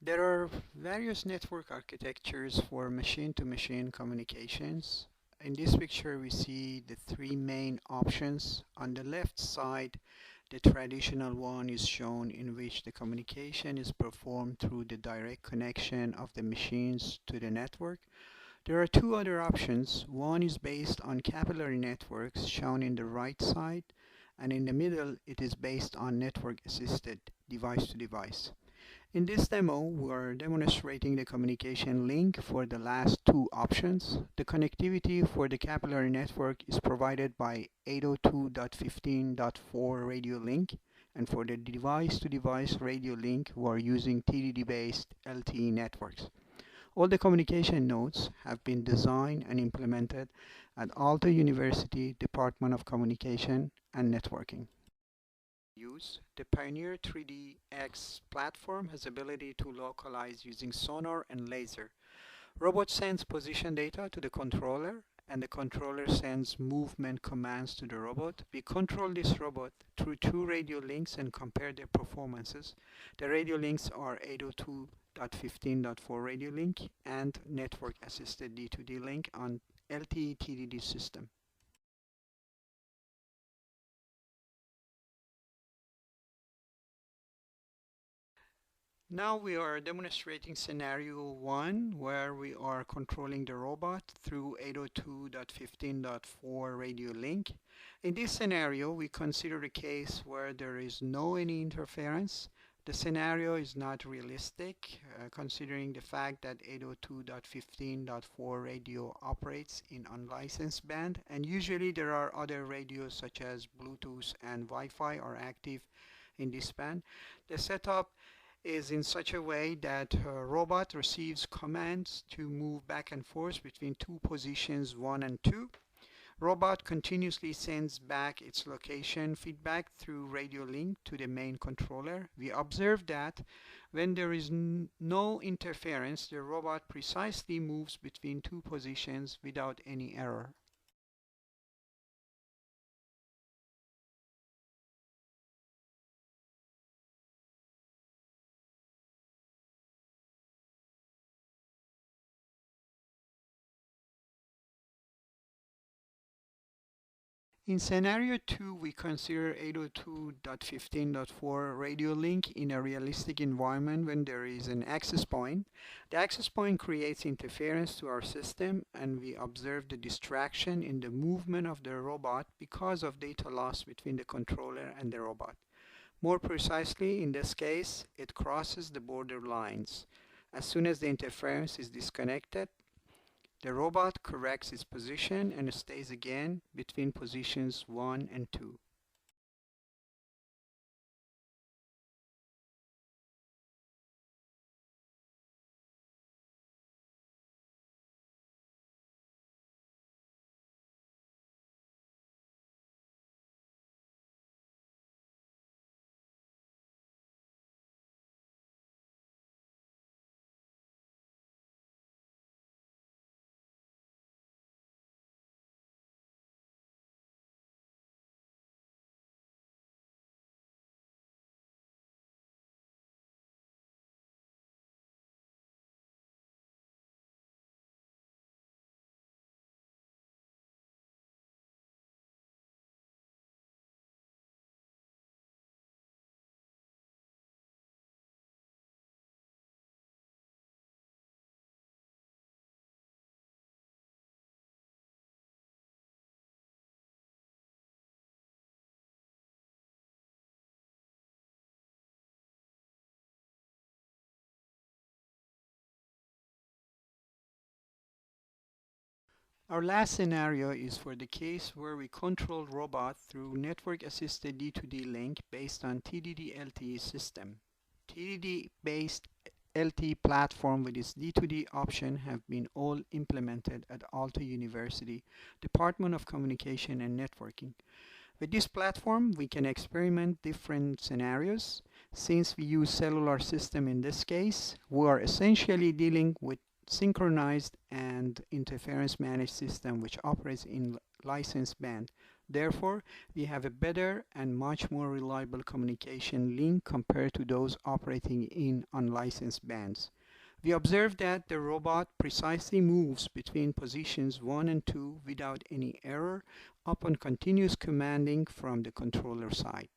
There are various network architectures for machine-to-machine communications. In this picture, we see the three main options. On the left side, the traditional one is shown, in which the communication is performed through the direct connection of the machines to the network. There are two other options. One is based on capillary networks, shown in the right side, and in the middle it is based on network-assisted device-to-device. In this demo, we are demonstrating the communication link for the last two options. The connectivity for the capillary network is provided by 802.15.4 radio link, and for the device-to-device radio link, we are using TDD-based LTE networks. All the communication nodes have been designed and implemented at Aalto University Department of Communication and Networking. The Pioneer 3DX platform has ability to localize using sonar and laser. Robot sends position data to the controller, and the controller sends movement commands to the robot. We control this robot through two radio links and compare their performances. The radio links are 802.15.4 radio link and network assisted D2D link on LTE TDD system. Now we are demonstrating scenario 1, where we are controlling the robot through 802.15.4 radio link. In this scenario, we consider a case where there is no any interference. The scenario is not realistic, considering the fact that 802.15.4 radio operates in unlicensed band, and usually there are other radios such as Bluetooth and Wi-Fi are active in this band. The setup is in such a way that a robot receives commands to move back and forth between two positions 1 and 2. Robot continuously sends back its location feedback through radio link to the main controller. We observe that when there is no interference, the robot precisely moves between two positions without any error. In scenario 2, we consider 802.15.4 radio link in a realistic environment when there is an access point. The access point creates interference to our system, and we observe the distraction in the movement of the robot because of data loss between the controller and the robot. More precisely, in this case, it crosses the border lines. As soon as the interference is disconnected, the robot corrects its position and stays again between positions 1 and 2. Our last scenario is for the case where we control robot through network-assisted D2D link based on TDD LTE system. TDD-based LTE platform with its D2D option have been all implemented at Aalto University Department of Communication and Networking. With this platform, we can experiment different scenarios. Since we use cellular system in this case, we are essentially dealing with synchronized and interference managed system which operates in licensed band. Therefore, we have a better and much more reliable communication link compared to those operating in unlicensed bands. We observe that the robot precisely moves between positions 1 and 2 without any error upon continuous commanding from the controller side.